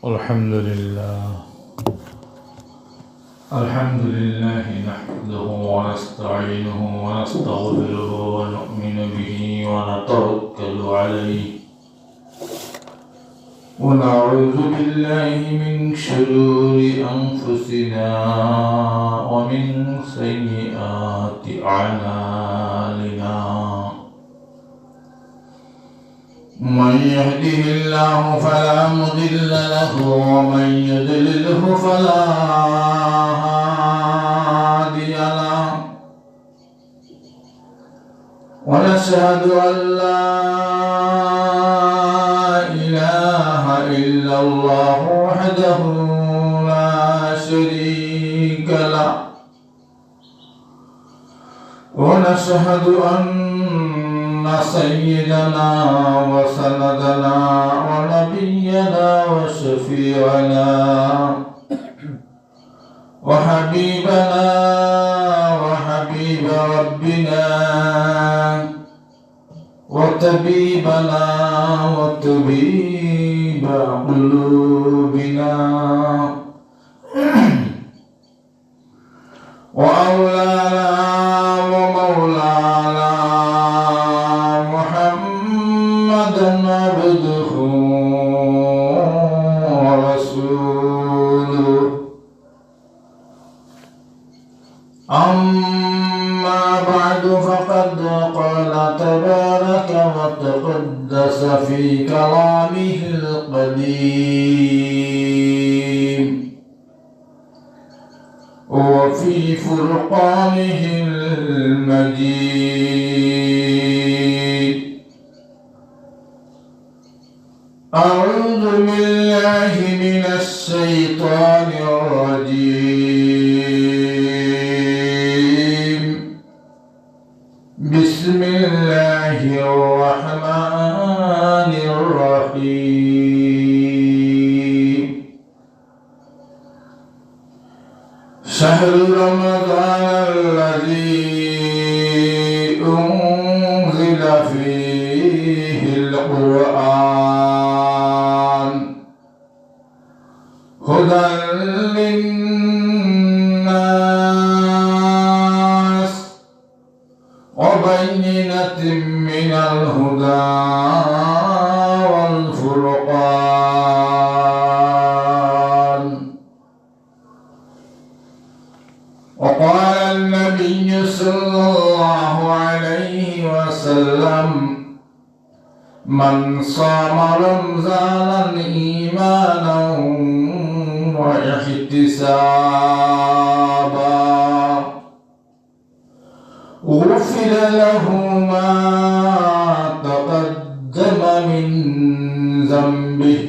الحمد لله نحمده ونستعينه ونستغفره ونؤمن به ونتوكل عليه ونعوذ بالله من شرور أنفسنا ومن سيئات أعمالنا من يهده الله فلا مضل له ومن يضلله فلا هادي له ونشهد أن لا إله إلا الله وحده لا شريك له ونشهد أن سيدنا وسندنا ونبينا وشفيعنا وحبيبنا وحبيب ربنا وطبيبنا وطبيب قلوبنا وأولانا ومولانا عبده ورسوله أما بعد فقد قال تبارك وتقدس في كلامه القديم وفي فرقانه المجيد أعوذ بالله من الشيطان الرجيم بسم الله الرحمن الرحيم شهر رمضان الذي أنزل فيه القرآن هدى للناس وبينة من الهدى والفرقان وقال النبي صلى الله عليه وسلم من صام رمضان إيمانا واحتسابا غفر له ما تقدم من ذنبه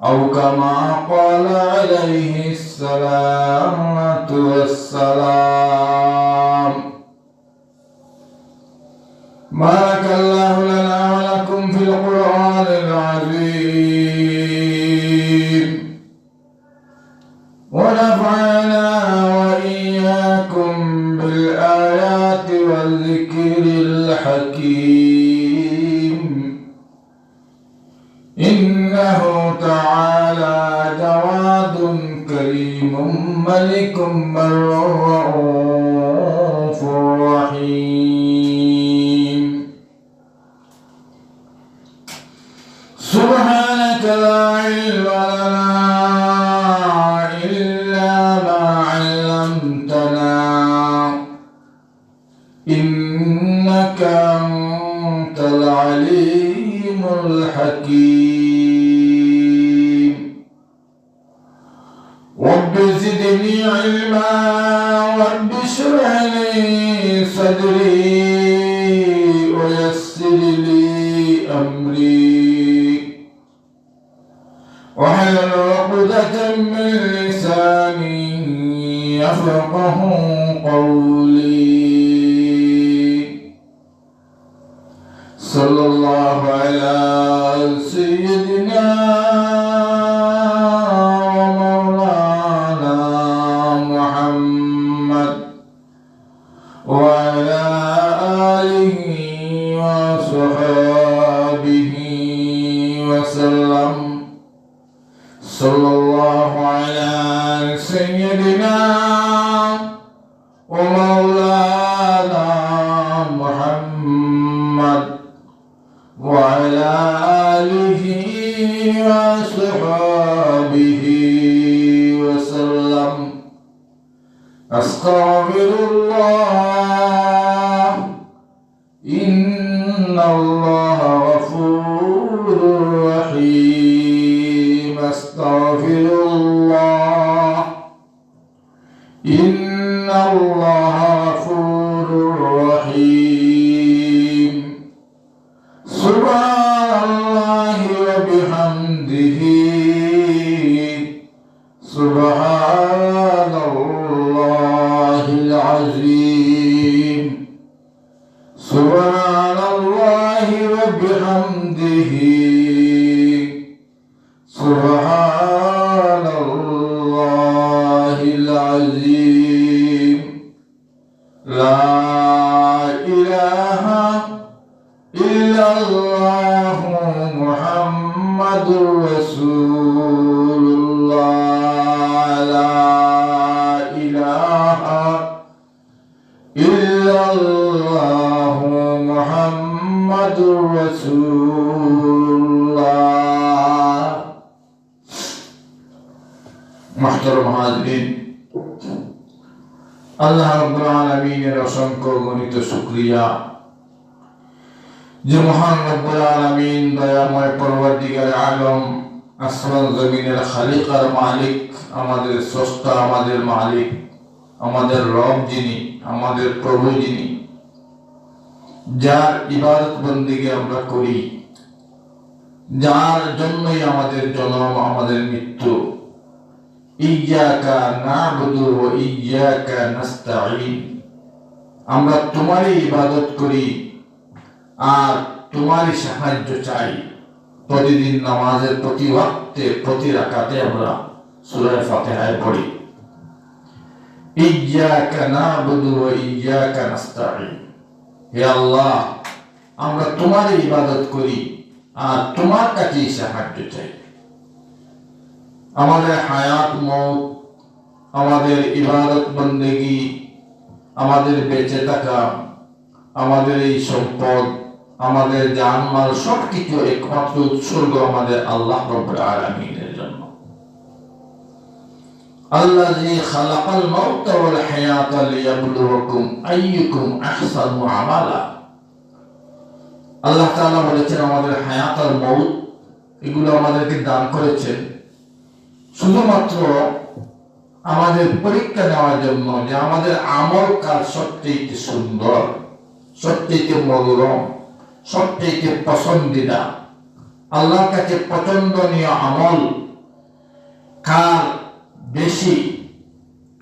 أو كما قال عليه الصلاة والسلام. بارك الله لنا ولكم في القرآن العظيم ونفعنا وإياكم بالآيات والذكر الحكيم إنه تعالى جواد كريم ملك بر رؤوف رحيم. سبحانك لا علم لنا إلا ما علمتنا إنك أنت العليم الحكيم. رب زدني علما رب اشرح لي صدري ويسر لي أمري واحلل عقدة من لساني يفقه قولي. صلى الله على سيدنا ومولانا محمد وعلى آله وصحبه وسلم. صلى الله على سيدنا ومولانا محمد وعلى آله وصحبه وسلم. أستغفر الله إن الله غفور رحيم. أستغفر الله إن الله غفور رحيم. سبحان الله وبحمده سبحان الله العظيم. سبحان الله وبحمده سبحان الله العظيم. لا إله إلا الله محمد رسول الله. لا إله إلا الله محمد رسول الله. محترم হাজরিন, আল্লাহ রাব্বুল আলামিনের অসংখ্য গণিত শুকরিয়া যে মহান রব্বুল আলামিন দয়াময় পরওয়ারদিগার আলম, আসমান জমিনের খালিক আর মালিক, আমাদের স্রষ্টা, আমাদের মালিক, আমাদের রব যিনি, আমাদের প্রভু যিনি, যার ইবাদত বন্দেগী আমরা করি, যার জন্যই আমাদের জন্ম, আমাদের মৃত্যু। ইয়্যাকা না'বুদু ওয়া ইয়্যাকা নাস্তাঈন। আমরা তোমারই ইবাদত করি আর তোমারই সাহায্য চাই। প্রতিদিন নামাজের প্রতি ওয়াক্তে, প্রতি রাকাতে আমরা সূরা ফাতিহায় পড়ি ইয়্যাকা না'বুদু ওয়া ইয়্যাকা নাস্তাঈন। হে আল্লাহ, আমরা তোমারই ইবাদত করি আর তোমার কাছেই সাহায্য চাই। আমাদের হায়াত মওত, আমাদের ইবাদত বন্দেগী, আমাদের বেঁচে থাকা, আমাদের এই সম্পদ, আমাদের জানমাল সবকিছু একমাত্র উৎসর্গ আমাদের আল্লাহ রাব্বুল আলামিনের জন্য। আল্লাযী খালাকাল মাউতা ওয়াল হায়াতা লিয়াবলুয়াকুম আইয়ুকুম আহসানু আমালা। আল্লাহ তাআলা বলেছেন আমাদের হায়াত আর মওত এগুলো আমাদেরকে দান করেছেন শুধুমাত্র আমাদের পরীক্ষা নেওয়ার জন্য, যে আমাদের আমল কার সবচেয়ে সুন্দর, সবচেয়ে মনোরম, সবচেয়ে পছন্দিদা, আল্লাহর কাছে পছন্দনীয় আমল কার বেশি,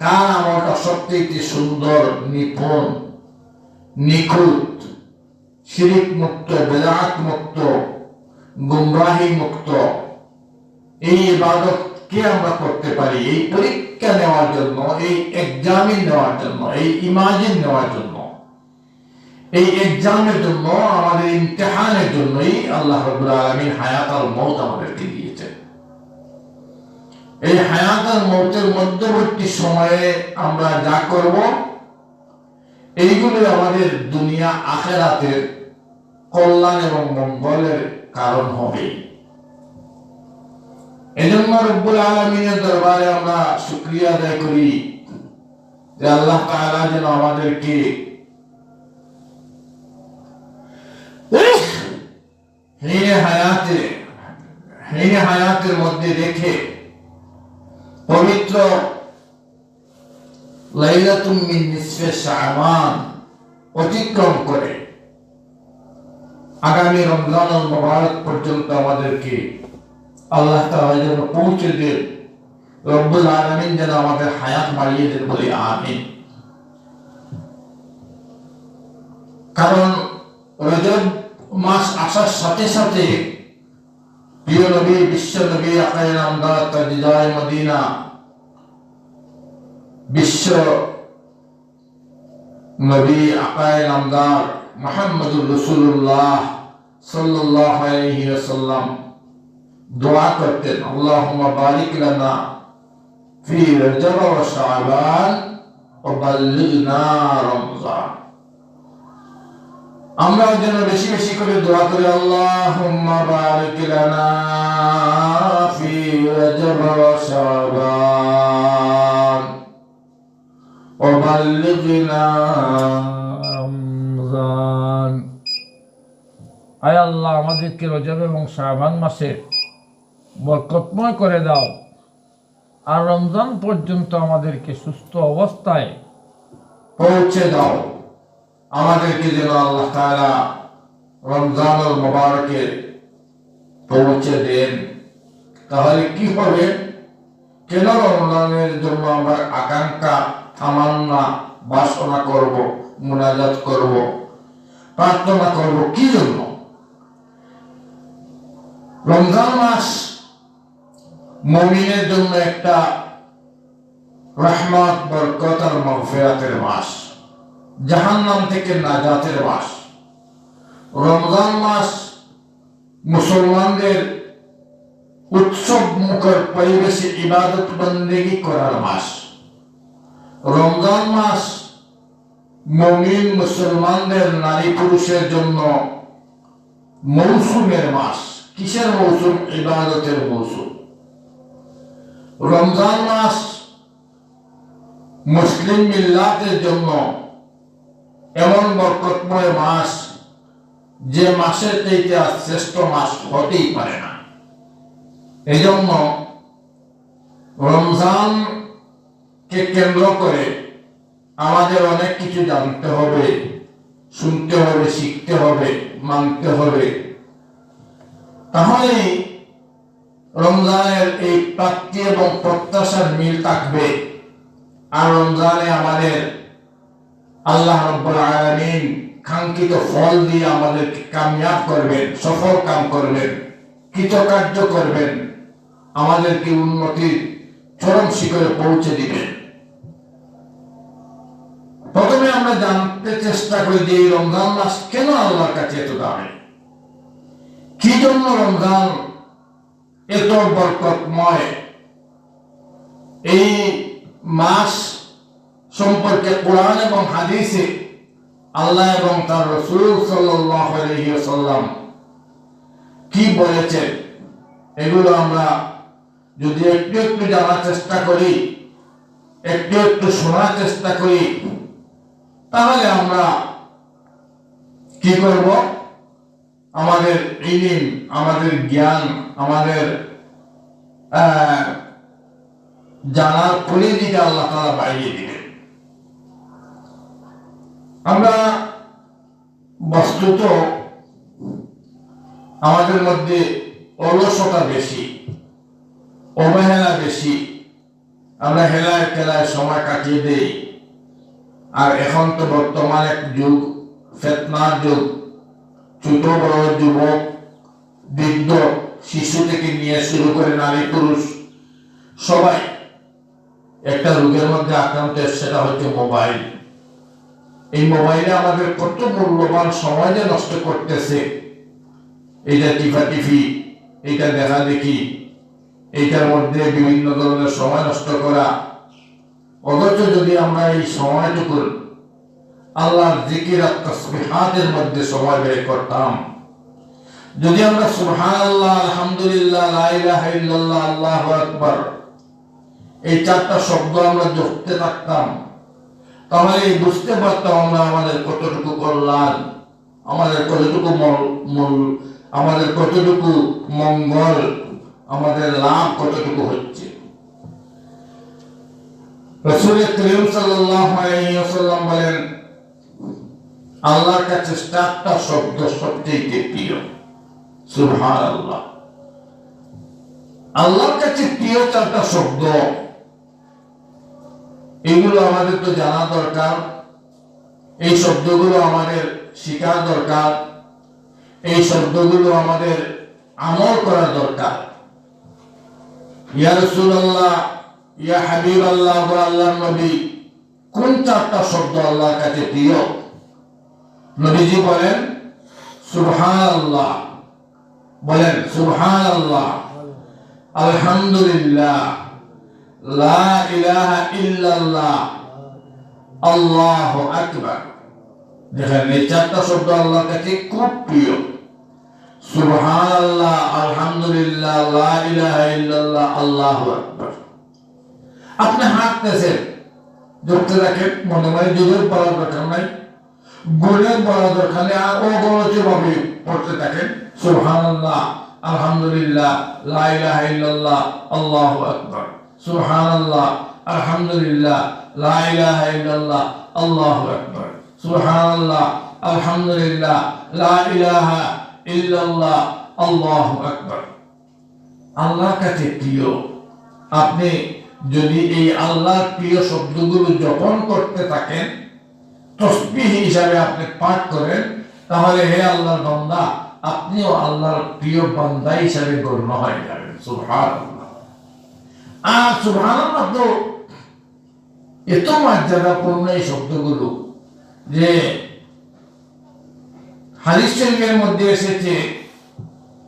কার আমলটা সবচেয়ে সুন্দর, নিপুণ, নিখুঁত, শিরিক মুক্ত, বেদাত মুক্ত, গুমরাহি মুক্ত, এই ইবাদত কে আমরা করতে পারি, এই পরীক্ষা নেওয়ার জন্য, এই এক্সামিন নেওয়ার জন্য, এই ইমাজিন নেওয়ার জন্য, এই এক্সামের জন্য, আমাদের ইমতিহানের জন্যই আল্লাহ রাব্বুল আলামিন হায়াত আর মওত আমাদেরকে দিয়েছেন। এই হায়াত আর মওতের মধ্যবর্তী সময়ে আমরা যা করব এইগুলো আমাদের দুনিয়া আখিরাতের কল্যাণ এবং মঙ্গলের কারণ হবে। এজন্য রব্বুল আলামিনের দরবারে আমরা শুকরিয়া আদায় করি যে আল্লাহ তাআলা যেন আমাদেরকে হায়াতের মধ্যে রেখে পবিত্র লাইলাতুম মিন নিসফে শাবান অতিক্রম করে আগামী রমজানুল মুবারক পর্যন্ত আমাদেরকে আল্লাহ তাআলা যেন পৌঁছে দেন। রব্বুল আলামিন যেন আমাদের হায়াত বাড়িয়ে দেন, বলি আমিন। কারণ রজব মাস আসার সাথে সাথে প্রিয় নবী, বিশ্ব নবী আকায়ে নামদার তাজদায়ে মদিনা, বিশ্ব নবী আকায়ে নামদার মুহাম্মদুর রাসূলুল্লাহ সাল্লাল্লাহু আলাইহি ওয়াসাল্লাম দোয়া করতেন, আল্লাহুম্মা বারিক লানা ফি রজব ওয়া শাবান ওয়া বাল্লিগনা রমজান। আমরা যেন বেশি বেশি করে দোয়া করি, আল্লাহুম্মা বারিক লানা ফি রজব ওয়া শাবান ওয়া বাল্লিগনা রমজান। আয় আল্লাহ, আমাদেরকে রজব এবং শাবান মাসে বরকতময় করে দাও, আর রমজান পর্যন্ত আমাদেরকে সুস্থ অবস্থায় পৌঁছে দাও। আমাদেরকে যেন আল্লাহ তাআলা রমজানুল মুবারকে পৌঁছে দেন। তাহলে কি হবে? কেন রমজানের জন্য আমরা আকাঙ্ক্ষা, তামান্না, বাসনা করব, মুনাজাত করব, প্রার্থনা করব? কি জন্য? রমজান মাস মুমিনের জন্য একটা রহমত, বরকত আর মাগফিরাতের মাস, জাহান্নাম থেকে নাজাতের মাস। রমজান মাস মুসলমানদের উৎসব মুখর পরিবেশে ইবাদত বন্দেগী করার মাস। রমজান মাস মুমিন মুসলমানদের নারী পুরুষের জন্য মৌসুমের মাস। কিসের মৌসুম? ইবাদতের মৌসুম। রমজান মাস মুসলিম মিল্লাতের জন্য এমন বরকতময় মাস যে মাসের চাইতে শ্রেষ্ঠ মাস হতেই পারে না। এই জন্য রমজানকে কেন্দ্র করে আমাদের অনেক কিছু জানতে হবে, শুনতে হবে, শিখতে হবে, মানতে হবে। তাহলে রমজানের এই প্রাপ্তি এবং প্রত্যাশার মিল থাকবে, আর রমজানে আমাদের আল্লাহ রাব্বুল আলামিন কাঙ্ক্ষিত ফল দিয়ে আমাদেরকে কামিয়াব করবেন, সফল কাম করবেন, কৃতকার্য করবেন, আমাদেরকে উন্নতির চরম শিখরে পৌঁছে দিবেন। প্রথমে আমরা জানতে চেষ্টা করি যে এই রমজান মাস কেন আল্লাহর কাছে এত দামি, কি জন্য রমজান এত বরকতময়। এই মাস সম্পর্কে কোরআন এবং হাদিসে আল্লাহ এবং তার রাসূল সাল্লাল্লাহু আলাইহি ওয়াসাল্লাম কি বলেছেন, এগুলো আমরা যদি একটু একটু জানার চেষ্টা করি, একটু একটু শোনার চেষ্টা করি, তাহলে আমরা কি করব? আমাদের ইলম, আমাদের জ্ঞান, আমাদের জানার পরিধিটা আল্লাহ তাআলা বাড়িয়ে দিবেন। আমরা বস্তুত আমাদের মধ্যে অলসতা বেশি, অবহেলা বেশি, আমরা হেলায় খেলায় সময় কাটিয়ে দেই। আর এখন তো বর্তমান এক যুগ, ফিতনার যুগ। ছোট বড়, যুবক, বৃদ্ধ, শিশু থেকে নিয়ে শুরু করে নারী পুরুষ সবাই একটা রোগের মধ্যে আক্রান্ত, সেটা হচ্ছে মোবাইল। এই মোবাইলে আমাদের কত মূল্যবান সময় যে নষ্ট করতেছে। এইটা টিফাটিফি, এইটা দেখা দেখি, এইটার মধ্যে বিভিন্ন ধরনের সময় নষ্ট করা। অথচ যদি আমরা এই সময়টুকু আল্লাহর জিকির আর তাসবিহাতের মধ্যে সময় ব্যয় করতাম, যদি আমরা সুবহানাল্লাহ, আলহামদুলিল্লাহ, লা ইলাহা ইল্লাল্লাহ, আল্লাহু আকবার এই চারটা শব্দ আমরা জপতে থাকতাম, তাহলে বুঝতে পারতাম আমরা আমাদের কতটুকু কল্যাণ, আমাদের কতটুকু আমাদের কতটুকু মঙ্গল, আমাদের লাভ কতটুকু হচ্ছে। রাসূল করিম সাল্লাল্লাহু আলাইহি ওয়াসাল্লাম বলেন, আল্লাহর কাছে চারটা শব্দ সবচেয়ে প্রিয়। সুবহানাল্লাহ, আল্লাহর কাছে প্রিয় চারটা শব্দ, এগুলো আমাদের তো জানা দরকার, এই শব্দগুলো আমাদের শিখার দরকার, এই শব্দগুলো আমাদের আমল করা দরকার। ইয়া রাসূলুল্লাহ, ইয়া হাবিবাল্লাহ, আল্লাহর নবী, কোন চারটা শব্দ আল্লাহর কাছে প্রিয়? নবীজি বলেন সুবহানাল্লাহ, বলেন সুবহানাল্লাহ, আলহামদুলিল্লাহ, লা ইলাহা ইল্লাল্লাহ, আল্লাহু আকবার। দেখেন এই চারটা শব্দ আল্লাহর কাছে খুব প্রিয়। সুবহানাল্লাহ, আলহামদুলিল্লাহ, লা ইলাহা ইল্লাল্লাহ, আল্লাহু আকবার। আপনি হাঁটতেছেন, ধরতে রাখেন, মনে মনে জোরে বলার দরকার নাই, গলে বলার দরকার নেই, আর অগণিত ভাবে পড়তে থাকেন সুবহানাল্লাহ, আলহামদুলিল্লাহ, লা ইলাহা ইল্লাল্লাহ, আল্লাহু আকবার। সুবহানাল্লাহ, আলহামদুলিল্লাহ, লা ইলাহা ইল্লাল্লাহ, আল্লাহু আকবার। সুবহানাল্লাহ, আলহামদুলিল্লাহ, লা ইলাহা ইল্লাল্লাহ, আল্লাহু আকবার। আল্লাহর কাছে প্রিয়। আপনি যদি এই আল্লাহর প্রিয় শব্দগুলো জপন করতে থাকেন, তসবিহ হিসাবে আপনি পাঠ করেন, তাহলে হে আল্লাহর বান্দা, আপনিও আল্লাহর প্রিয় বান্দা হিসাবে গণ্য হয়ে যাবেন। সুবহানাল্লাহ। আর সুবহানাল্লাহ তো এত মর্যাদাপূর্ণ এই শব্দগুলো যে হাদিস শরীফের মধ্যে এসেছে,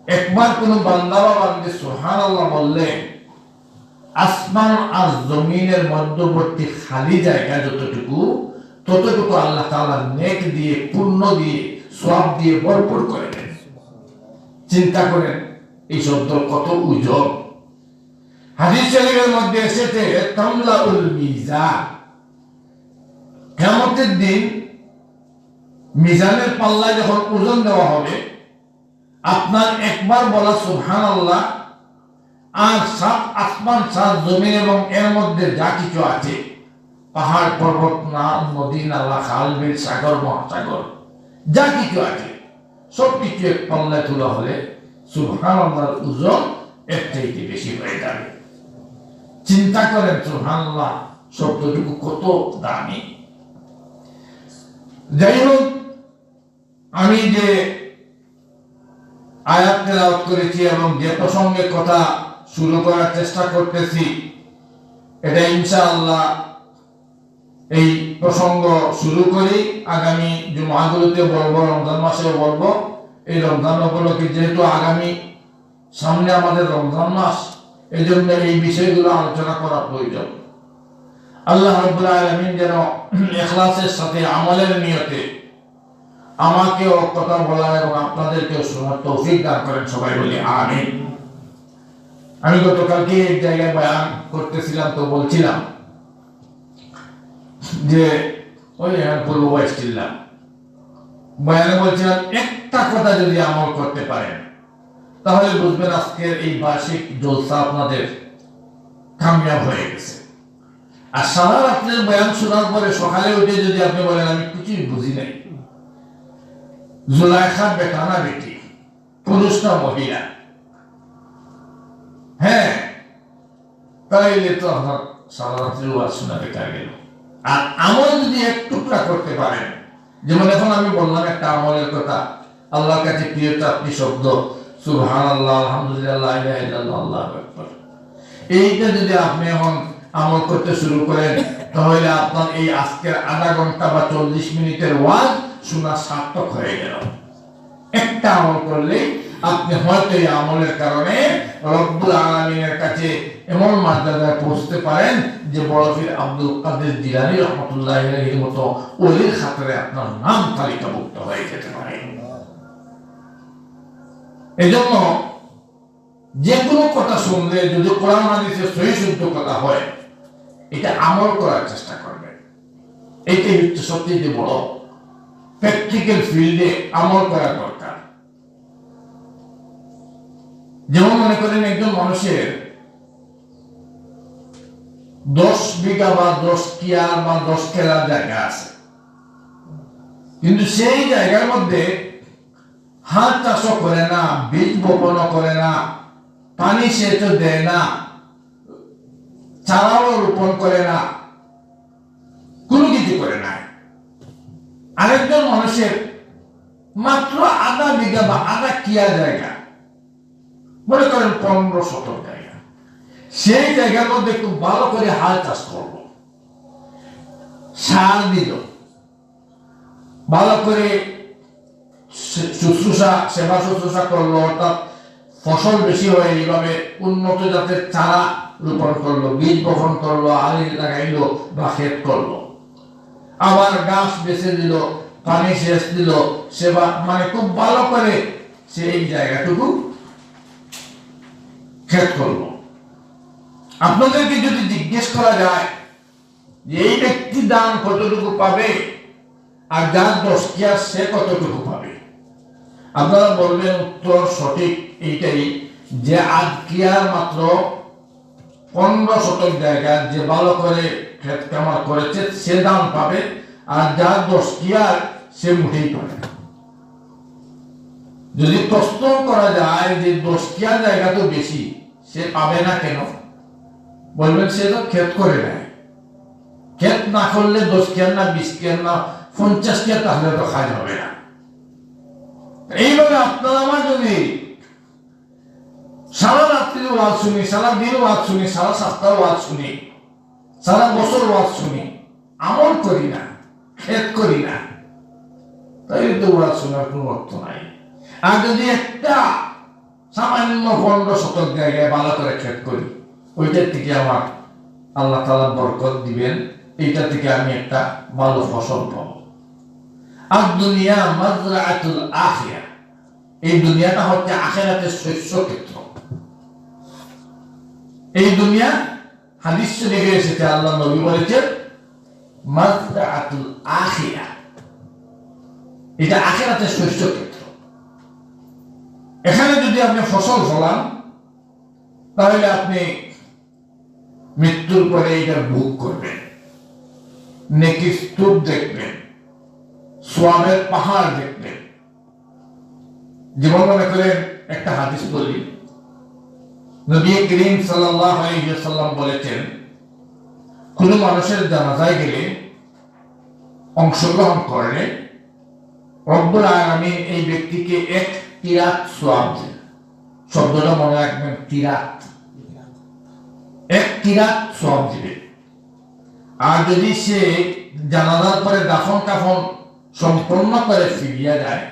একবার কোন বান্দা বা বান্দী সুবহানাল্লাহ বললে আসমান আর জমিনের মধ্যবর্তী খালি জায়গা যতটুকু, ততটুকু আল্লাহ তাআলা নেক দিয়ে, পুণ্য দিয়ে, সওয়াব দিয়ে ভরপুর করে দেন। চিন্তা করেন এই শব্দ কত উজ্জ্বল। হাদিস শরীফের মধ্যে এসেছে তামলাউল মিজান, কিয়ামতের দিন মিজানের পাল্লায় যখন ওজন দেওয়া হবে, আপনার একবার বলা সুবহানাল্লাহ আর সাত আসমান, সাত জমিন এবং এর মধ্যে যা কিছু আছে, পাহাড় পর্বত, নদী নালা, খাল বিল, সাগর মহাসাগর, যা কিছু আছে সব কিছু এক পাল্লায় তোলা হলে সুবহানাল্লাহর ওজন এর চাইতে বেশি হয়ে যাবে। চিন্তা করেন সুবহানাল্লাহ শব্দটুকু কত দামি। যাই হোক, আমি যে আয়াত তেলাওয়াত করেছি এবং যে প্রসঙ্গে কথা শুরু করার চেষ্টা করতেছি, এটা ইনশাআল্লাহ এই প্রসঙ্গ শুরু করি, আগামী জুমাগুলোতে বলবো, রমজান মাসেও বলবো। এই রমজান উপলক্ষে যেহেতু আগামী সামনে আমাদের রমজান মাস, এই জন্য এই বিষয়গুলো আলোচনা করা প্রয়োজন। আল্লাহ রাব্বুল আলামিন যেন ইখলাসের সাথে, আমলের নিয়তে আমাকেও কথা বলার এবং আপনাদেরকেও শোনার তৌফিক দান করেন। সবাই বলি আমিন। আমি গতকালকে এক জায়গায় বয়ান করতেছিলাম, তো বলছিলাম যে ওই পূর্ব বয়সটিল্লাম বয়ানে বলছিলাম, একটা কথা যদি আমল করতে পারেন তাহলে বুঝবেন আজকের এই বার্ষিক জলসা আপনাদের কামিয়াব হয়ে গেছে। আর সারা রাত্রের বয়ান শোনার পরে সকালে উঠে যদি আপনি বলেন আমি কিছুই বুঝি নাই, জুলাইখা বেটা না বেটি, পুরুষ না মহিলা, হ্যাঁ, তাইলে তো আপনার সারা রাত্রির ওয়াজ শোনা বেকার গেল। আর আমল যদি এক টুকরা করতে পারেন, যেমন এখন আমি বললাম একটা আমলের কথা, আল্লাহর কাছে প্রিয় চারটি শব্দ সুবহানাল্লাহ, আলহামদুলিল্লাহ, লা ইলাহা ইল্লাল্লাহ, আল্লাহু আকবার, এইটা যদি আপনি এখন আমল করতে শুরু করেন, তাহলে আপনার এই আজকের আধা ঘন্টা বা 40 মিনিটের ওয়াজ শোনা সার্থক হয়ে গেল। একটা আমল করলে আপনি হয়তো এই আমলের কারণে রব্বুল আলামিনের কাছে এমন মর্যাদায় পৌঁছতে পারেন যে বড় পীর আব্দুল কাদের জিলানী রাহমাতুল্লাহি আলাইহির মতো ওলির খাতারে আপনার নাম তালিকাভুক্ত হয়ে যেতে পারে। এজন্য যে কোনো কথা শুনলে যদি কোরআন হাদিসের সহি শুদ্ধ কথা হয়, এটা আমল করার চেষ্টা করবেন। এটাই হচ্ছে সবচেয়ে বড় প্র্যাকটিক্যাল ফিল্ডে আমল করা দরকার। যেমন মনে করেন একজন মানুষের 10 বিঘা বা 10 কিয়ার বা 10 কেলার জায়গা আছে, কিন্তু সেই জায়গার মধ্যে হাত চাষও করে না, বীজ বপনও করে না, পানি সেচও দেয় না, চারাও রোপণ করে না, কোনো কিছু করে না। আরেকজন মানুষের মাত্র আধা বিঘা বা আধা কিয়া জায়গা, মনে করেন 15 শতক জায়গা, সেই জায়গার মধ্যে একটু ভালো করে হাল চাষ করলো, সার দিল, ভালো করে শুশ্রূষা, সেবা শুশ্রূষা করলো, অর্থাৎ ফসল বেশি হয়, এইভাবে উন্নত জাতের চারা রোপণ করলো, বীজ বপন করলো, আলি লাগাইলো বা ক্ষেত করলো, আবার গাছ বেছে দিল, পানি সেচ দিল, সেবা মানে খুব ভালো করে সে এই জায়গাটুকু ক্ষেত করলো। আপনাদেরকে যদি জিজ্ঞেস করা যায় যে এই ব্যক্তি দান কতটুকু পাবে আর যার 10 কিয়া সে কতটুকু পাবে, আপনারা বলবেন উত্তর সঠিক এইটাই যে 8 কিয়ার মাত্র 15 শতক জায়গা যে ভালো করে ক্ষেত কামার করেছে সে দান পাবে, আর যার 10 কিয়ার সে মুঠেই পাবে না। যদি প্রশ্ন করা যায় যে 10 কিয়া জায়গা তো বেশি, সে পাবে না কেন, বলবেন সে তো ক্ষেত করে নেয়, ক্ষেত না করলে 10 কিয়ার না 20 কিয়ার না 50 কিয়ার তাহলে তো কাজ হবে না। এইভাবে আপনারা আমার যদি সারা রাত্রি ওয়াজ শুনি, সারা দিন ওয়াজ শুনি, সারা সপ্তাহ ওয়াজ শুনি, সারা বছর ওয়াজ শুনি, আমল করি না, ক্ষেত করি না, তাই তো ওয়াজ শোনার কোনো অর্থ নাই। আর যদি একটা সামান্য 15 শতক জায়গায় ভালো করে ক্ষেত করি, ওইটার থেকে আমার আল্লাহ তাআলা বরকত দিবেন, এইটা থেকে আমি একটা ভালো ফসল পাবো। আর দুনিয়া মাজরাআতুল আখিরা, এই দুনিয়াটা হচ্ছে আখিরাতের শস্য ক্ষেত্র। এই দুনিয়া হাদিস শরীফে এসেছে, আল্লাহ নবী বলেছেন মাজরাআতুল আখিরা, এটা আখিরাতের শস্য ক্ষেত্র। এখানে যদি আপনি ফসল ফলান তাহলে আপনি মৃত্যুর পরে এটা ভোগ করবেন, নেকির স্তূপ দেখবেন, সওয়াবের পাহাড় দেখবেন। যেমন মনে করেন একটা হাদিস বলি, নবী করিম সাল্লাল্লাহু আলাইহি ওয়াসাল্লাম বলেছেন কোন মানুষের জানাজায় গেলে অংশগ্রহণ করলে রব্বুল আলামিন এই ব্যক্তিকে 1 কিরাত সওয়াব দেন। শব্দটা মনে রাখবেন, কিরাত, 1 কিরাত সওয়াব দিবে। আর যদি সে জানাজার পরে দাফন কাফন সম্পূর্ণ করে ফিরিয়া যায়,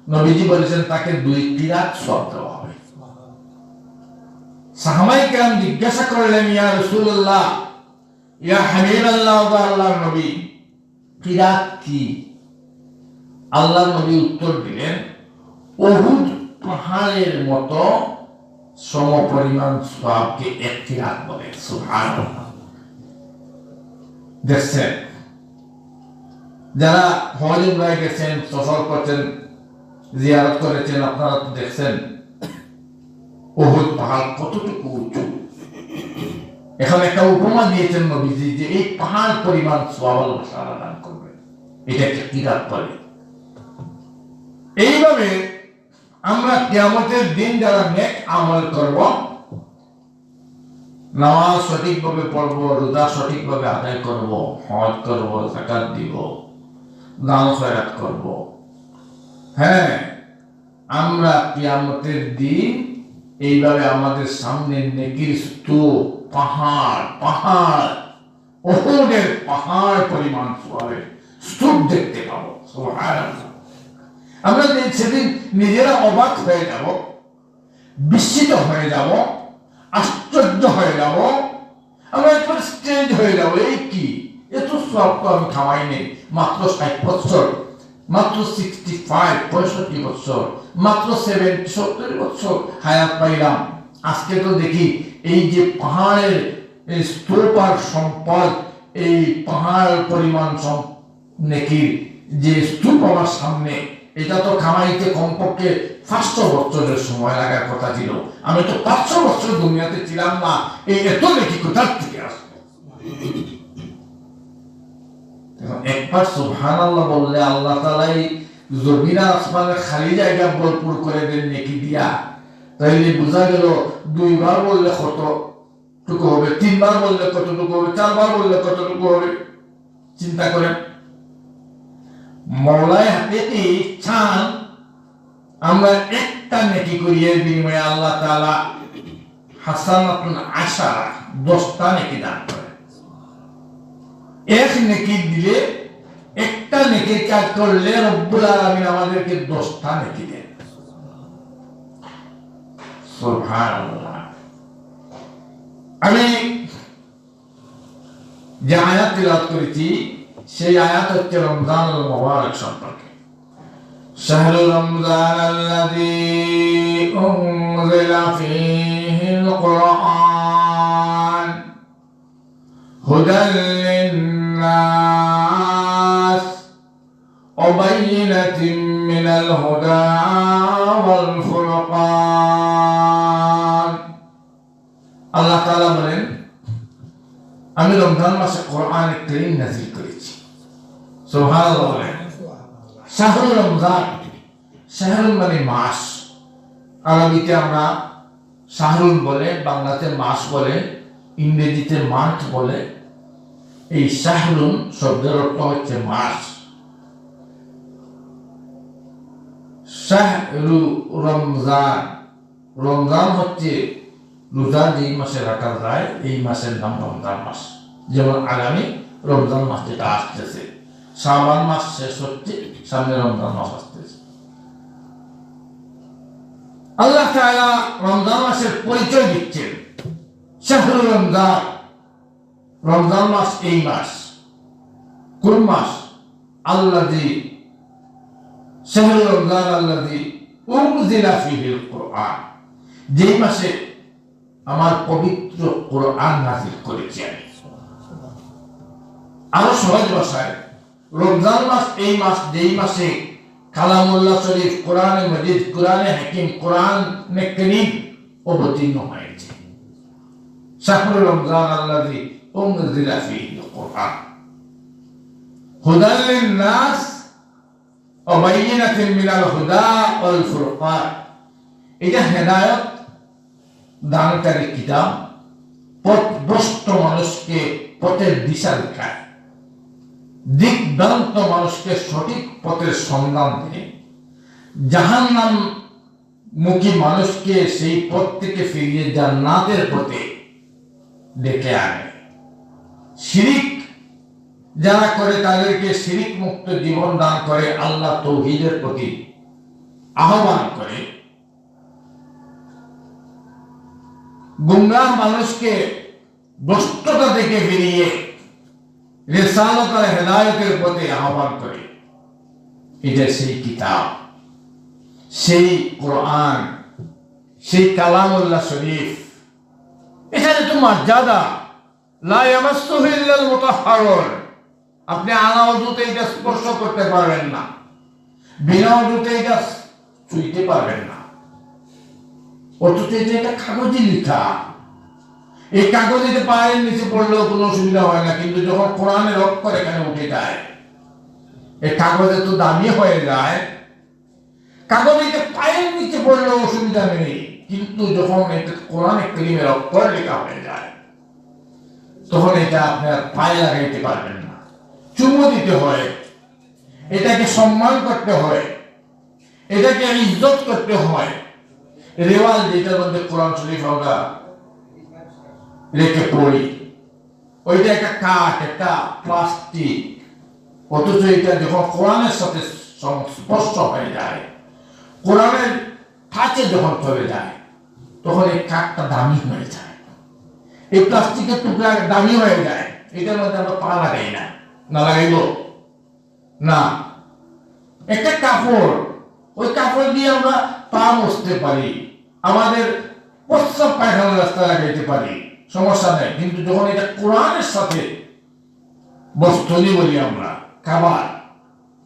নবীজি বলেছেন তাকে 2 কিরাত সওয়াব দেওয়া হবে। সাহাবায়ে কেরাম জিজ্ঞাসা করলেন, ইয়া রাসূলুল্লাহ, ইয়া হাবিবাল্লাহ, আল্লাহর নবী, কিরাত কি? আল্লাহর নবী উত্তর দিলেন, উহুদ পাহাড়ের মতো সমপরিমাণ সওয়াবকে 1 কিরাত বলে। সুবহানাল্লাহ। দেখছেন, যারা হজ উমরায় গেছেন, সফর করছেন, জিয়ারত করেছেন, আপনারা তো দেখছেন উহুদ পাহাড় কতটুকু উঁচু। এখন একটা উপমা দিয়েছেন নবীজি যে এই পাহাড় পরিমাণ সওয়াব আল্লাহ তাআলা দান করবে, এটা একটা কিরাত বলে। এইভাবে আমরা কিয়ামতের দিন যারা নেক আমল করব, নামাজ সঠিকভাবে পড়ব, রোজা সঠিকভাবে আদায় করব, হজ করব, যাকাত দিব, দান খয়রাত করব, হ্যাঁ, আমরা কিয়ামতের দিন এইভাবে আমাদের সামনে নেকির স্তূপ, পাহাড় পাহাড়, উহুদের পাহাড় পরিমাণ সওয়াবের স্তূপ দেখতে পাবো। সুবহানাল্লাহ। আমরা সেদিন নিজেরা অবাক হয়ে যাব, বিস্মিত হয়ে যাব, আশ্চর্য হয়ে যাব, আমরা একবার স্টেজ হয়ে যাব, এই কি, এত সওয়াব তো আমি খাওয়াই নেই, মাত্র 60 বছর, মাত্র 65-65 বছর, মাত্র 70-70 বছর হায়াত পাইলাম। আজকে তো দেখি এই যে পাহাড়ের স্তূপ আর সম্পদ, এই পাহাড় পরিমাণ নেকির যে স্তূপ আমার সামনে, এটা তো কামাইতে কমপক্ষে 500 বছরের সময় লাগার কথা ছিল। আমি তো 500 বছর দুনিয়াতে ছিলাম না, এই এত নেকি কোথার থেকে আসবে? একবার সুবহানাল্লাহ বললে আল্লাহ তাআলা জমিন আর আসমানের খালি জায়গা ভরপুর করে দেন নেকি দিয়া। তাইলে বোঝা গেল 2 বার বললে কতটুকু হবে, 3 বার বললে কতটুকু হবে, 4 বার বললে কতটুকু হবে। চিন্তা করেন, মওলায়ে হাকিকি চান আমরা একটা নেকি করিয়ে বিনিময়ে আল্লাহ তাআলা হাসানাতুন আশারা 10টা নেকি দান করেন। 1 নেকি দিলে, একটা নেকির কাজ করলে রব্বুল আলামিন আমাদেরকে 10টা নেকি দেন। সুবহানাল্লাহ। আমি যে আয়াত তিলাওয়াত করেছি সেই আয়াত হচ্ছে রমজানুল মুবারক সম্পর্কে। শাহরু রমজান আল্লাযী উনজিলা ফীহিল কুরআন হুদাল লিন-নাস ওয়া বায়িনাতিন মিনাল হুদা ওয়াল ফুরকান। আল্লাহ তাআলা বলেন, আমি রমজান মাসে কোরআন কারীম নাযিল করেছি। সুবহানাল্লাহ। শাহরু রমজান, শাহরুল মানে মাস, আরবিতে আমরা শাহরুল বলে, বাংলাতে মাস বলে, ইংরেজিতে মান্থ বলে। এই শাহরুন শব্দের অর্থ হচ্ছে মাস। শাহরু রমজান, রমজান হচ্ছে রোজা যেই মাসে রাখা যায় এই মাসের নাম রমজান মাস। যেমন আগামী রমজান মাস যেটা আসতেছে, শাবান মাস শেষ হচ্ছে, সামনে রমজান মাস আসতেছে। আল্লাহ তাআলা রমজান মাসের পরিচয় দিচ্ছেন, শাহরুল রমজান, রমজান মাস এই মাস। কোন মাস? আল্লাযী, শাহরুল রমজান আল্লাযী উনজিলা ফীহিল কুরআন, যেই মাসে আমার পবিত্র কোরআন নাযিল করেছি আমি। আরো সহজ ভাষায়, রমজান মাস এই মাস যেই মাসে কালামুল্লাহ শরীফ, কোরআনে মজিদ, কোরআনে হাকিম, কোরআনে কারীম অবতীর্ণ হয়েছে। শাহরুল রমজান আল্লাযী উনজিলা ফীহিল কুরআন হুদাল লিন-নাস ওয়া বায়িনাতিন মিনাল হুদা ওয়াল ফুরকান। এটা হেদায়েত দানকারী কিতাব, পথভ্রষ্ট মানুষকে পথের দিশা দেখায়, দিকভ্রান্ত মানুষকে সঠিক পথের সন্ধান দেয়, জাহান্নাম মুখী মানুষকে সেই পথ থেকে ফিরিয়ে জান্নাতের পথে ডেকে আনে। শিরিক যারা করে তাদেরকে শিরিক মুক্ত জীবন দান করে, আল্লাহ তাওহীদের প্রতি আহ্বান করে, গুমরাহ মানুষকে ভ্রষ্টতা থেকে ফিরিয়ে রিসালাত আর হেদায়েতের প্রতি আহ্বান করে। এটা সেই কিতাব, সেই কোরআন, সেই কালামুল্লাহ শরীফ। এটা যে তোমার মর্যাদা, লা ইয়ামাসসুহু ইল্লাল মুতাহহারুন। আপনি আনা ওযুতে এটা স্পর্শ করতে পারবেন না, বিনা ওযুতে এটা ছুঁইতে পারবেন না। অথচ এটা কাগজে লেখা, এই কাগজে পায়ের নিচে পড়লেও কোনো অসুবিধা হয় না, কিন্তু যখন কোরআনের অক্ষর এখানে উঠে যায়, এই কাগজে তো দামি হয়ে যায়। কাগজে পায়ের নিচে পড়লেও অসুবিধা নেই, কিন্তু যখন এটা কোরআনে কারীমের অক্ষর লেখা হয়ে যায়, তখন এটা আপনার পায়ে লাগাইতে পারবেন না, চুমু দিতে হয়, এটাকে সম্মান করতে হয়, এটাকে ইজ্জত করতে হয়। রেওয়াল যেটার মধ্যে কোরআন শরীফ আমরা রেখে পড়ি, ওইটা একটা কাঠ, একটা প্লাস্টিক। অথচ এটা যখন কোরআনের সাথে সংস্পর্শ হয়ে যায়, কোরআনের কাছে যখন চলে যায়, তখন এই কাঠটা দামি হয়ে যায়, এই প্লাস্টিকের টুকরা দামি হয়ে যায়। এটার মধ্যে আমরা পা লাগাই না, না লাগাইব না। একটা কাপড়, ওই কাপড় দিয়ে আমরা পা মুছতে পারি, আমাদের প্রস্রাব পায়খানার রাস্তা লাগাইতে পারি, সমস্যা নেই। কিন্তু যখন এটা কোরআনের সাথে বস্ত্রী বলি আমরা, খাবার,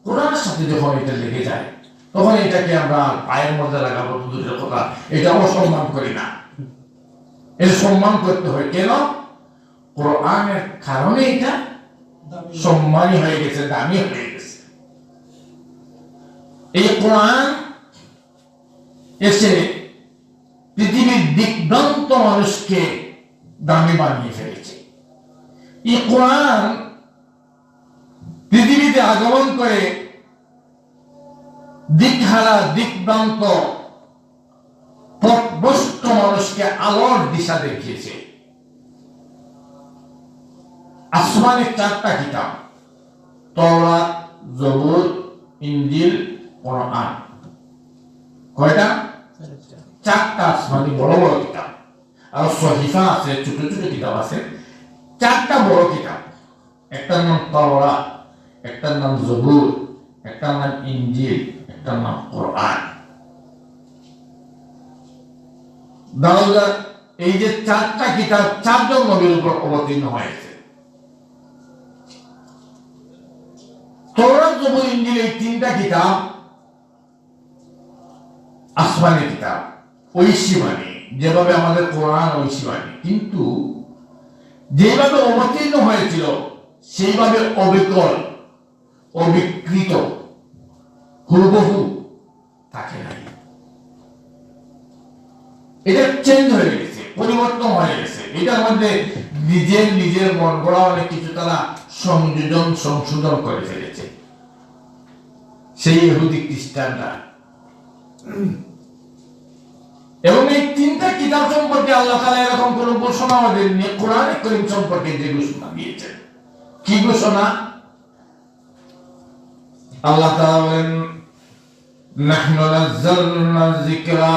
কোরআনের সাথে যখন এটা লেগে যায়, তখন এটাকে আমরা পায়ের মধ্যে লাগাবো দূরের কথা, এটা অসম্মান করি না। এটা সম্মান করতে হয়। কেন? কোরআনের কারণে এটা সম্মানী হয়ে গেছে, দামি হয়ে গেছে। এই কোরআন এসে পৃথিবীর দিকভ্রান্ত মানুষকে দামি বানিয়ে ফেলেছে। এই কোরআন পৃথিবীতে আগমন করে দিকহারা, দিকভ্রান্ত, পথভ্রষ্ট মানুষকে আলোর দিশা দেখিয়েছে। আসমানের 4টা কিতাব, তাওরাত, জবুর, ইনজিল, কোরআন। কয়টা? 4টা আসমানি বড় বড় কিতাব, আর সহিফা আছে, ছোট ছোট কিতাব আছে, 4টা বড় কিতাব। একটার নাম তাওরাত, একটার নাম জবুর, একটার নাম ইনজিল, একটার নাম কোরআন। দাউদ এই যে 4টা কিতাব 4 জন নবীর উপর অবতীর্ণ হয়েছে। তাওরাত, জবুর, ইনজিল এই 3টা কিতাব আসমানি কিতাব, ঐশী বাণী, যেভাবে আমাদের কোরআন ঐশী বাণী, কিন্তু যেভাবে অবতীর্ণ হয়েছিল সেইভাবে অবিকল, অবিকৃত, হুবহু থাকে নাই। এটা চেঞ্জ হয়ে গেছে, পরিবর্তন হয়ে গেছে। এটার মধ্যে নিজের মন গড়া অনেক কিছু তারা সংশোধন করে ফেলেছে সেই ইহুদি খ্রিস্টানরা। এবং এই 3টা কিতাব সম্পর্কে আল্লাহ তাআলা এরকম কোন ঘোষণা আমাদের নিয়ে কোরআনে কারীম সম্পর্কে যে ঘোষণা দিয়েছেন, কি ঘোষণা? আল্লাহ তাআলা বলেন, নাহনু নাযালনা যিকরা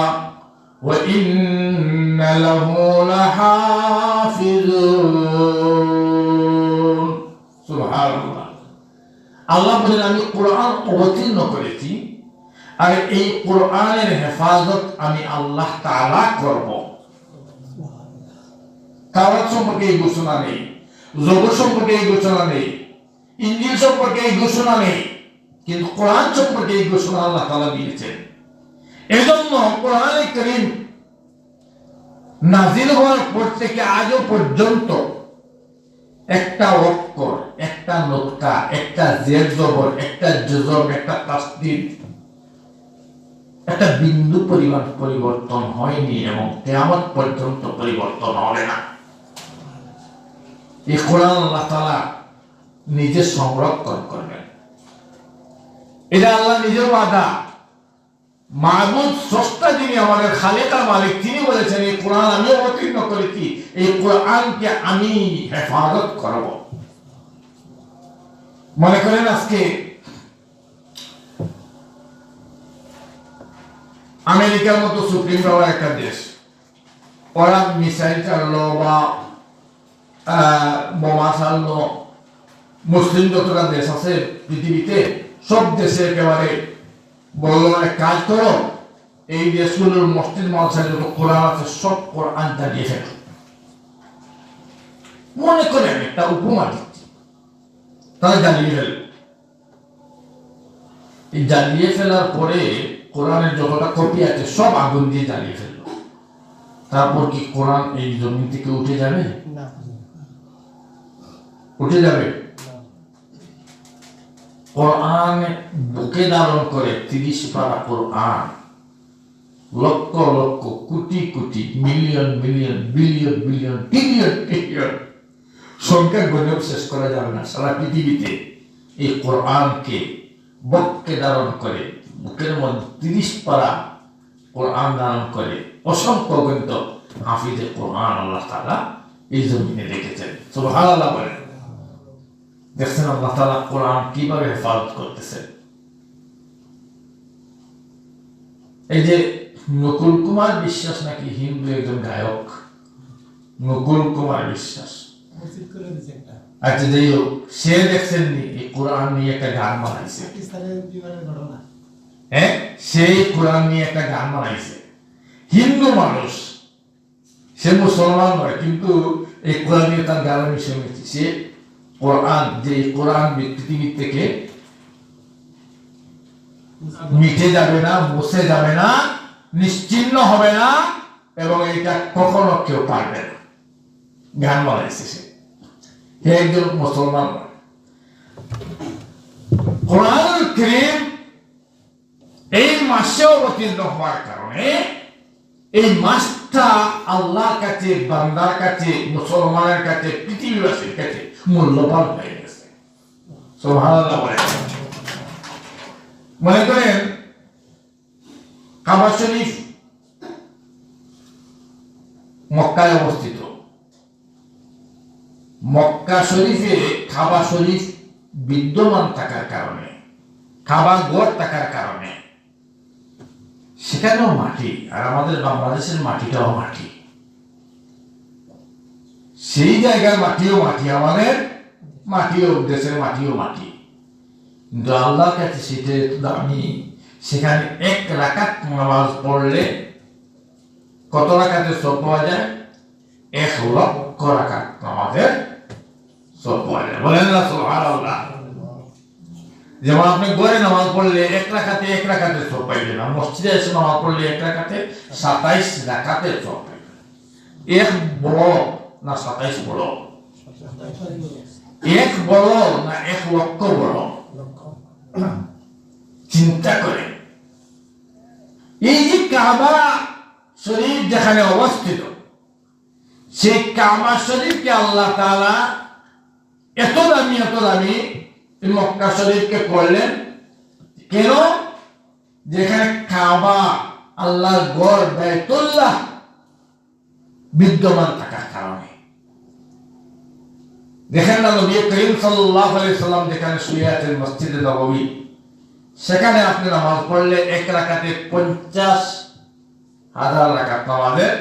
ওয়া ইন্না লাহু লাহাফিজুন। সুবহানাল্লাহ। আল্লাহ বলেন, আমি কোরআন অবতীর্ণ করেছি, আর এই কোরআনের হেফাজত আমি আল্লাহ তাআলা করব। তাওরাত সম্পর্কে এই ঘোষণা নেই, জবুর সম্পর্কে এই ঘোষণা নেই, ইনজিল সম্পর্কে এই ঘোষণা নেই, কিন্তু কোরআন সম্পর্কে এই ঘোষণা আল্লাহ তাআলা দিয়েছেন। এজন্য কোরআনে কারীম নাযিল হওয়ার পর থেকে আজও পর্যন্ত একটা অক্ষর, একটা নুকতা, একটা জের জবর, একটা জজম, একটা তাসদীদ, একটা বিন্দু পরিমাণ পরিবর্তন হয়নি এবং কিয়ামত পর্যন্ত পরিবর্তন হবে না। এই কোরআন আল্লাহ তাআলা নিজে সংরক্ষণ করবেন। এটা আল্লাহ নিজের ওয়াদা। মাবুদ স্রষ্টা যিনি আমাদের খালেক আর মালিক, তিনি বলেছেন এই কোরআন আমি অবতীর্ণ করেছি, এই কোরআনকে আমি হেফাজত করব। মনে করেন আজকে আমেরিকার মতো সুপ্রিম পাওয়ার একটা দেশ, ওরা মিসাইল চাললো বা বোমা চাললো, মুসলিম যতটা দেশ আছে পৃথিবীতে সব দেশে একেবারে বললো এক কাজ করো, এই দেশগুলোর মসজিদ মাদ্রাসায় যত কোরআন আছে সব কোরআন জ্বালিয়ে ফেলো। মনে করেন একটা উপমা দিচ্ছি, তারা জ্বালিয়ে ফেল। এই জ্বালিয়ে ফেলার পরে কোরআনের যতটা কপি আছে সব আগুন দিয়ে জ্বালিয়ে ফেললো। তারপর কি কোরআন এই জমিন থেকে উঠে যাবে? না, উঠে যাবে? কোরআন বুকে ধারণ করে 30 পারা কোরআন, lakh lakh, crore crore, million million, billion billion, trillion trillion, সংখ্যা গণেও শেষ করা যাবে না। সারা পৃথিবীতে এই কোরআনকে বক্ষে ধারণ করে, বুকের মধ্যে 30 পারা কোরআন ধারণ করে অসংখ্য গণিত হাফিজে কোরআন আল্লাহ তাআলা এই জমিনে রেখেছেন। সুবহানাল্লাহ বলেন। দেখছেন আল্লাহ তাআলা কোরআন কিভাবে হেফাজত করতেছেন। এই যে নকুল কুমার বিশ্বাস নাকি হিন্দু একজন গায়ক, নকুল কুমার বিশ্বাস, আচ্ছা যাই হোক, সে দেখছেন এই কোরআন নিয়ে একটা গান বানাইছে। হ্যাঁ, সেই কোরআন নিয়ে একটা গান বানাইছে। হিন্দু মানুষ, সে মুসলমান নয়, কিন্তু এই কোরআন নিয়ে তার গান আমি শুনেছি। সে কোরআন, যে কোরআন পৃথিবী থেকে মিটে যাবে না, মুছে যাবে না, নিশ্চিহ্ন হবে না, এবং এটা কখনো কেউ পারবে না, গান বানাইছে সে। একজন মুসলমান নয়। কোরআনুল কারীম এই মাসে অবতীর্ণ হওয়ার কারণে এই মাসটা আল্লাহর কাছে, বান্দার কাছে, মুসলমানের কাছে, পৃথিবীবাসীর কাছে মূল্যবান হয়ে গেছে। সুবহানাল্লাহ বলেন। মনে করেন কাবা শরীফ মক্কায় অবস্থিত। মক্কা শরীফে কাবা শরীফ বিদ্যমান থাকার কারণে, কাবা ঘর থাকার কারণে সেখানেও মাটি, আর আমাদের বাংলাদেশের মাটিটাও মাটি, সেই জায়গার মাটিও মাটি, আমাদের মাটিও, দেশের মাটিও মাটি, কিন্তু আল্লাহর কাছে সেটা দামি। সেখানে এক রাকাত নামাজ পড়লে কত রাকাতের সব পাওয়া যায়? 1,00,000 রাকাত নামাজের সব পাওয়া যায়। বলেন না সুবহানাল্লাহ। যেমন আপনি ঘরে নামাজ পড়লে এক রাকাতে সব পাইবেন, আর মসজিদে এসে নামাজ পড়লে এক রাকাতে 27 রাকাতের সব পাইবেন। এক বড় না 27 বড়? এক বড় না 1,00,000 বড়? চিন্তা করে, এই যে কাবা শরীফ যেখানে অবস্থিত, সেই কাবা শরীফকে আল্লাহ তাআলা এত দামি মক্কা শরীফকে করলেন কেন? যেখানে কাবা আল্লাহর ঘর বাইতুল্লাহ বিদ্যমান থাকার কারণে। দেখেন না, নবী করিম সাল্লাল্লাহু আলাইহি সাল্লাম যেখানে শুয়ে আছেন মসজিদে নববী, সেখানে আপনি নামাজ পড়লে এক রাকাতে 50,000 রাকাত নামাজের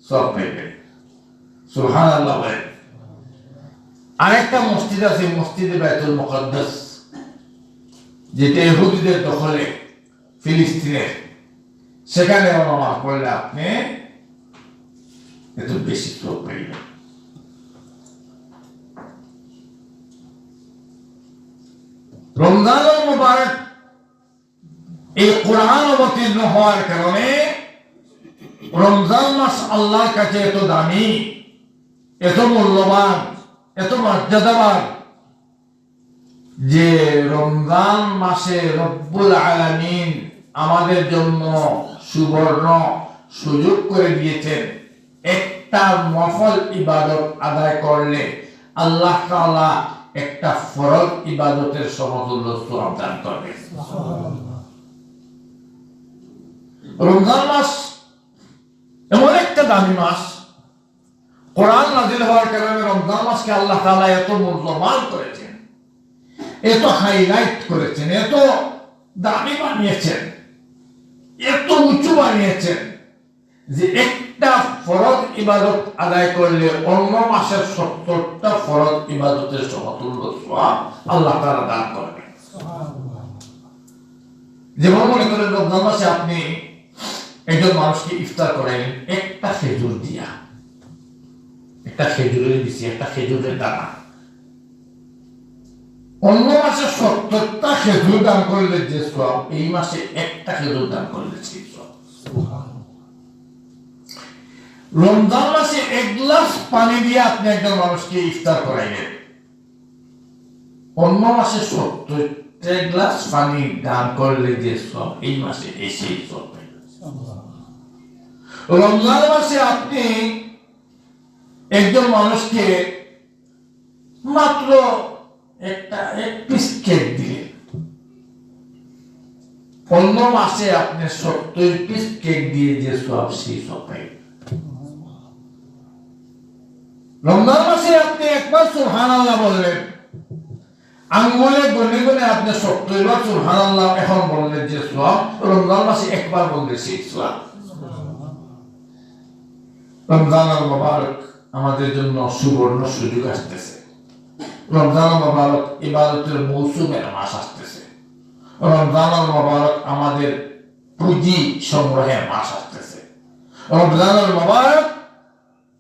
সব পাইবেন। সুবহানাল্লাহ। আরেকটা মসজিদ আছে, মসজিদে বাইতুল মুকাদ্দাস, যেটা ইহুদিদের দখলে ফিলিস্তিনে, সেখানে নামাজ পড়লে আপনি এত বেশি সব পাইবেন। রমজান মুবারক এই কোরআন অবতীর্ণ হওয়ার কারণে রমজান মাস আল্লাহর কাছে এত দামি, এত মূল্যবান, এত মর্যাদাবান, যে রমজান মাসে রব্বুল আলামিন আমাদের জন্য সুবর্ণ সুযোগ করে দিয়েছেন। একটা নফল ইবাদত আদায় করলে আল্লাহ তাআলা একটা ফরজ ইবাদতের সমতুল্য সওয়াব দান করবে। রমজান মাস এমন একটা দামি মাস, কোরআন নাযিল হওয়ার কারণে রমজান মাসকে আল্লাহ তাআলা এত মূল্যবান করেছেন, এত হাইলাইট করেছেন, এত দামি বানিয়েছেন, এত উঁচু বানিয়েছেন যে একটা ফরজ ইবাদত আদায় করলে অন্য মাসের 70টা ফরজ ইবাদতের সমতুল্য সওয়াব আল্লাহ তাআলা দান করবেন। যেমন মনে করেন রমজান মাসে আপনি একজন মানুষকে ইফতার করাইলেন একটা খেজুর দিয়া, একটা খেজুরের দিছি, একটা খেজুরের দানা। অন্য মাসে 70টা খেজুর দান করলে যে সওয়াব, এই মাসে একটা খেজুর দান করলে সেই সওয়াব। রমজান মাসে 1 গ্লাস পানি দিয়ে আপনি একজন মানুষকে ইফতার করাইলেন, অন্য মাসে 70টা গ্লাস পানি দান করলে যে সওয়াব, এই মাসে সেই সওয়াব। রমজান মাসে আপনি একজন মানুষকে মাত্র এক পিস কেক দিলেন, অন্য মাসে আপনি 70 পিস কেক দিয়ে যে সওয়াব, সেই সওয়াব পাইবেন। রমজান মাসে আপনি একবার সুবহানাল্লাহ বললেন, আঙ্গুলে গনে গনে আপনি 70 বার সুবহানাল্লাহ এখন বললেন যে সওয়াব, রমজান মাসে একবার বললে সেই সওয়াব। রমজান মুবারক আমাদের জন্য সুবর্ণ সুযোগ আসতেছে। রমজান মুবারক ইবাদতের মৌসুমের মাস আসতেছে। রমজান মুবারক আমাদের পুঁজি সংগ্রহের মাস আসতেছে। রমজান মুবারক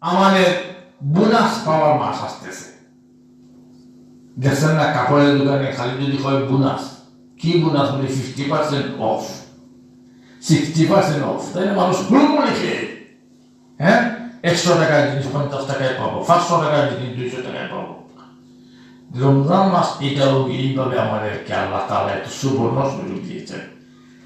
আমাদের বোনাস পাওয়ার মাস আসতেছে। দেখছেন না, কাপড়ের দোকানে খালি যদি কয় বোনাস, কি বোনাস বলে 50% অফ, 60% অফ, তাহলে মানুষ হুড়মুড়ি খেয়ে, হ্যাঁ, 100 টাকার জিনিস 50 টাকায় পাবো, 500 টাকার জিনিস 200 টাকায় পাবো। রমজান মাস এটাও এইভাবে আমাদেরকে আল্লাহ তাআলা এত সুবর্ণ সুযোগ দিয়েছেন।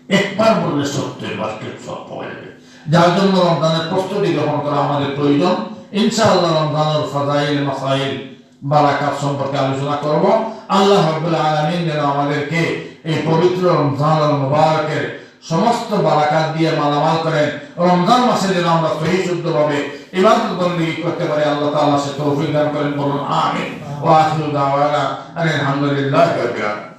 একবার বললে 70 বার কেউ সব পাওয়া যাবে। যার জন্য রমজানের প্রস্তুতি গ্রহণ করা আমাদের প্রয়োজন। ইনশাআল্লাহ রমজানের ফাজাইল, মাসাইল, বারাকাত সম্পর্কে আলোচনা করব। আল্লাহ রাব্বুল আলামিন যেন আমাদেরকে এই পবিত্র রমজান মুবারকের সমস্ত বারাকাত দিয়ে মালামাল করেন। রমজান মাসে যেন আমরা সহি শুদ্ধভাবে ইবাদত বন্দেগী করতে পারি, আল্লাহ তাআলা সে তৌফিক দান করেন। বলুন আমিন। ওয়া আখিরু দাওয়ানা আলহামদুলিল্লাহি রাব্বিল আলামিন।